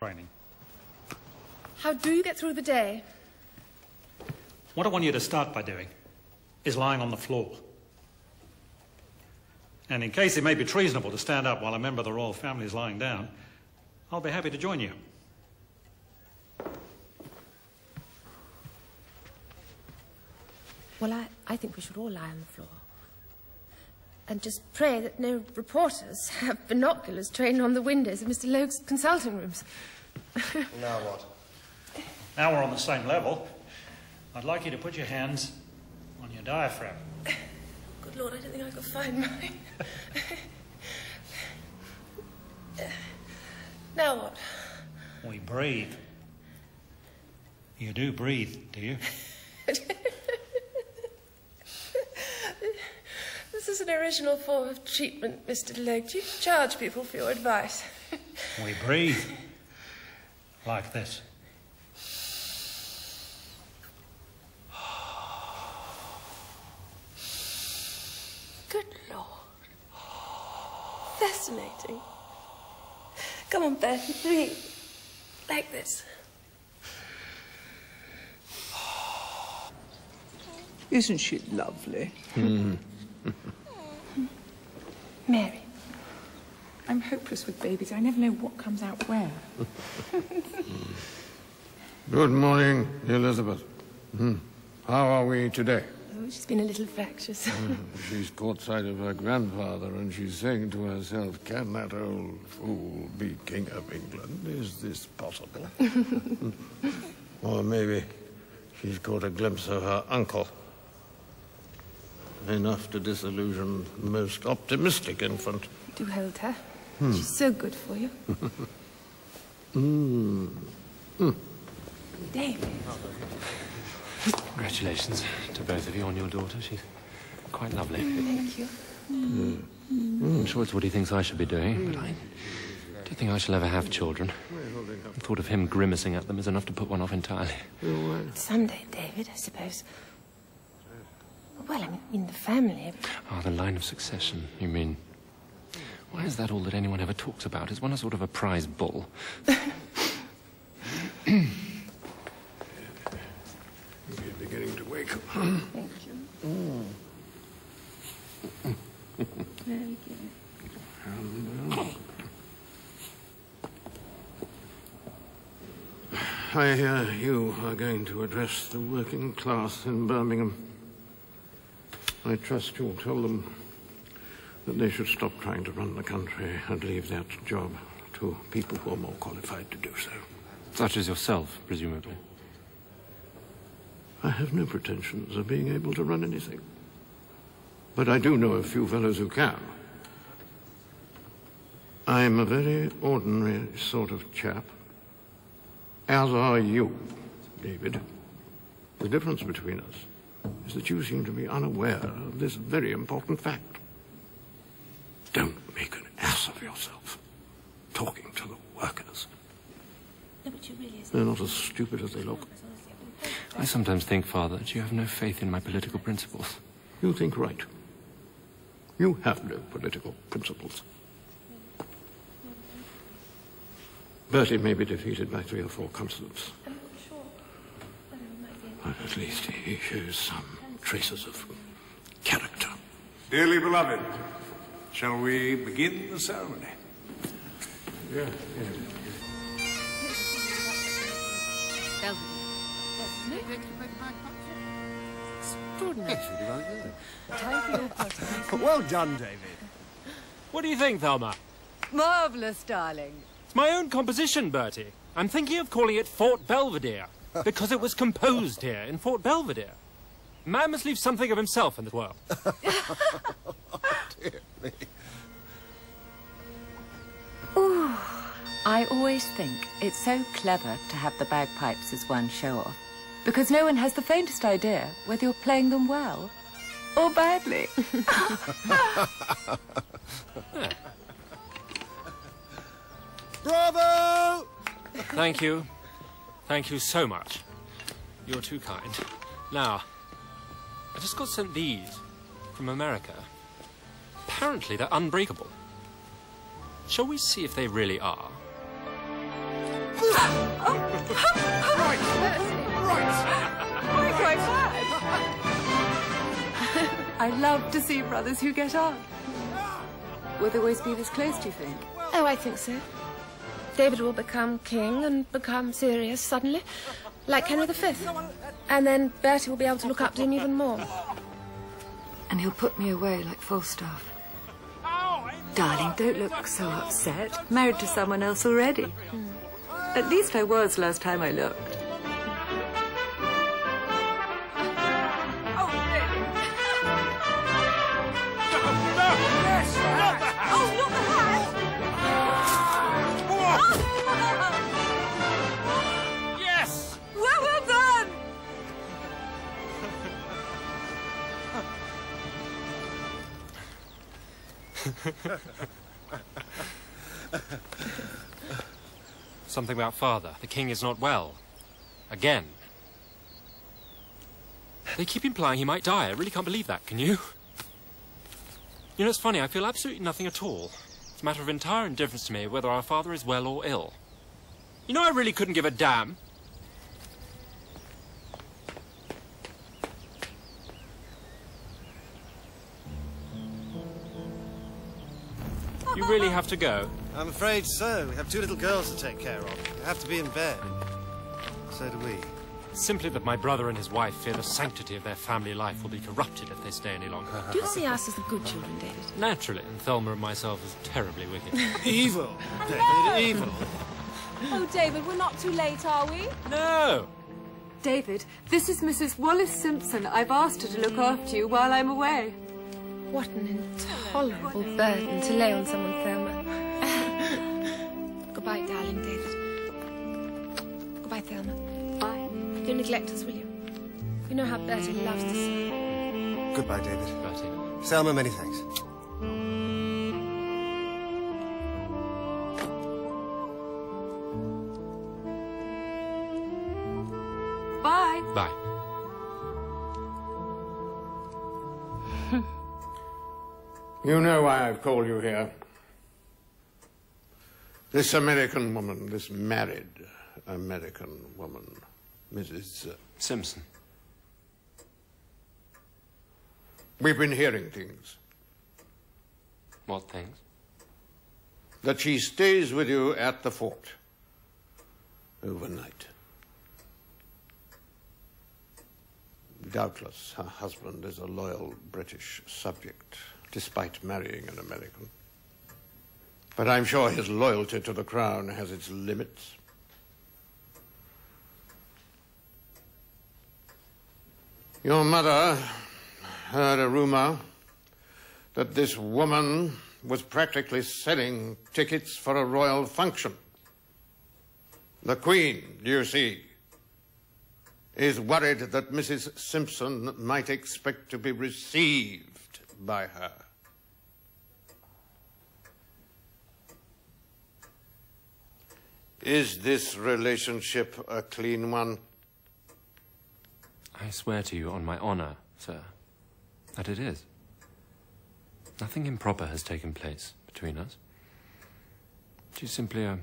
training. How do you get through the day? What I want you to start by doing is lying on the floor. And in case it may be treasonable to stand up while a member of the royal family is lying down, I'll be happy to join you. Well, I think we should all lie on the floor. And just pray that no reporters have binoculars trained on the windows of Mr. Logue's consulting rooms. Now what? Now we're on the same level. I'd like you to put your hands on your diaphragm. Good Lord, I don't think I could find mine. Now what? We breathe. You do breathe, do you? This is an original form of treatment, Mr. Logue. Do you charge people for your advice? We breathe. Like this. Good Lord. Fascinating. Come on, Bertie, breathe. Like this. Isn't she lovely? Mary, I'm hopeless with babies. I never know what comes out where. Good morning, Elizabeth. How are we today? Oh, she's been a little fractious. She's caught sight of her grandfather and she's saying to herself, can that old fool be King of England? Is this possible? Or maybe she's caught a glimpse of her uncle. Enough to disillusion the most optimistic infant. Do hold her. She's so good for you. David. Congratulations to both of you on your daughter. She's quite lovely. Thank you. I'm sure it's what he thinks I should be doing, but I don't think I shall ever have children. The thought of him grimacing at them is enough to put one off entirely. Someday, David, I suppose. Well, I mean, the family. Ah, the line of succession, you mean? Why is that all that anyone ever talks about? Is one a sort of a prize bull? You're beginning to wake up. Thank you. Very good. I hear you are going to address the working class in Birmingham. I trust you'll tell them that they should stop trying to run the country and leave that job to people who are more qualified to do so. Such as yourself, presumably. I have no pretensions of being able to run anything. But I do know a few fellows who can. I'm a very ordinary sort of chap. As are you, David. The difference between us is that you seem to be unaware of this very important fact. Don't make an ass of yourself, talking to the workers. No, but you really They're not as stupid as they look. I sometimes think, Father, that you have no faith in my political principles. You think right. You have no political principles. Bertie may be defeated by 3 or 4 consonants. But at least he shows some traces of character. Dearly beloved, shall we begin the ceremony? Yeah. Well done, David. What do you think, Thelma? Marvellous, darling. It's my own composition, Bertie. I'm thinking of calling it Fort Belvedere, because it was composed here in Fort Belvedere. Man must leave something of himself in the world. Dear me. Ooh, I always think it's so clever to have the bagpipes as one show-off, because no one has the faintest idea whether you're playing them well or badly. Bravo! Thank you. Thank you so much. You're too kind. Now, I just got sent these from America. Apparently they're unbreakable. Shall we see if they really are? Quite bad. I love to see brothers who get on. Will they always be this close, do you think? Oh, I think so. David will become king and become serious suddenly, like Henry V. And then Bertie will be able to look up to him even more. And he'll put me away like Falstaff. Darling, don't look so upset. Married to someone else already. At least I was last time I looked. Yes! Well done! Something about father. The king is not well. Again. They keep implying he might die. I really can't believe that, can you? You know, it's funny, I feel absolutely nothing at all. It's a matter of entire indifference to me whether our father is well or ill. You know, I really couldn't give a damn. You really have to go? I'm afraid so. We have 2 little girls to take care of. They have to be in bed. So do we. Simply that my brother and his wife fear the sanctity of their family life will be corrupted if they stay any longer. Do you see us as the good children, David? Naturally, and Thelma and myself as terribly wicked. Evil, David, evil. Oh, David, we're not too late, are we? No! David, this is Mrs. Wallace Simpson. I've asked her to look after you while I'm away. What an intolerable burden to lay on someone, Thelma. Goodbye, darling David. Goodbye, Thelma. Bye. Don't neglect us, will you? You know how Bertie loves to sing. Goodbye, David. Bertie. Selma, many thanks. Bye. Bye. You know why I've called you here. This American woman, this married American woman, Mrs. Simpson. We've been hearing things. What things? That she stays with you at the fort overnight. Doubtless her husband is a loyal British subject, despite marrying an American. But I'm sure his loyalty to the crown has its limits. Your mother heard a rumor that this woman was practically selling tickets for a royal function. The Queen, you see, is worried that Mrs. Simpson might expect to be received by her. Is this relationship a clean one? I swear to you on my honor, sir, that it is. Nothing improper has taken place between us. She's simply a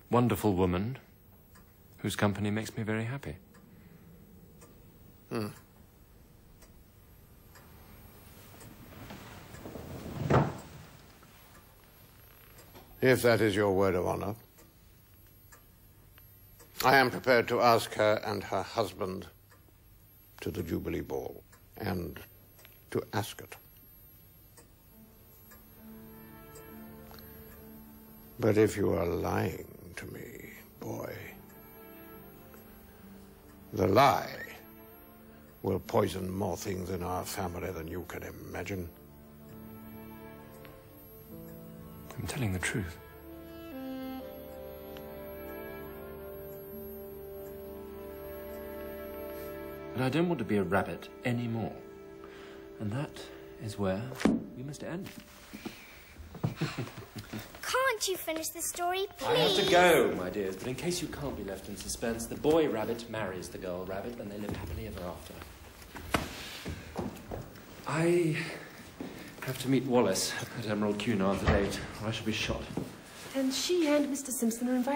wonderful woman whose company makes me very happy. If that is your word of honor, I am prepared to ask her and her husband to the Jubilee Ball and to Ascot. But if you are lying to me, boy, the lie will poison more things in our family than you can imagine. I'm telling the truth. But I don't want to be a rabbit anymore. And that is where we must end. Can't you finish the story, please? I have to go, my dears, but in case you can't be left in suspense, the boy rabbit marries the girl rabbit and they live happily ever after. I have to meet Wallace at Emerald Cunard's at 8, or I shall be shot. And she and Mr. Simpson are invited.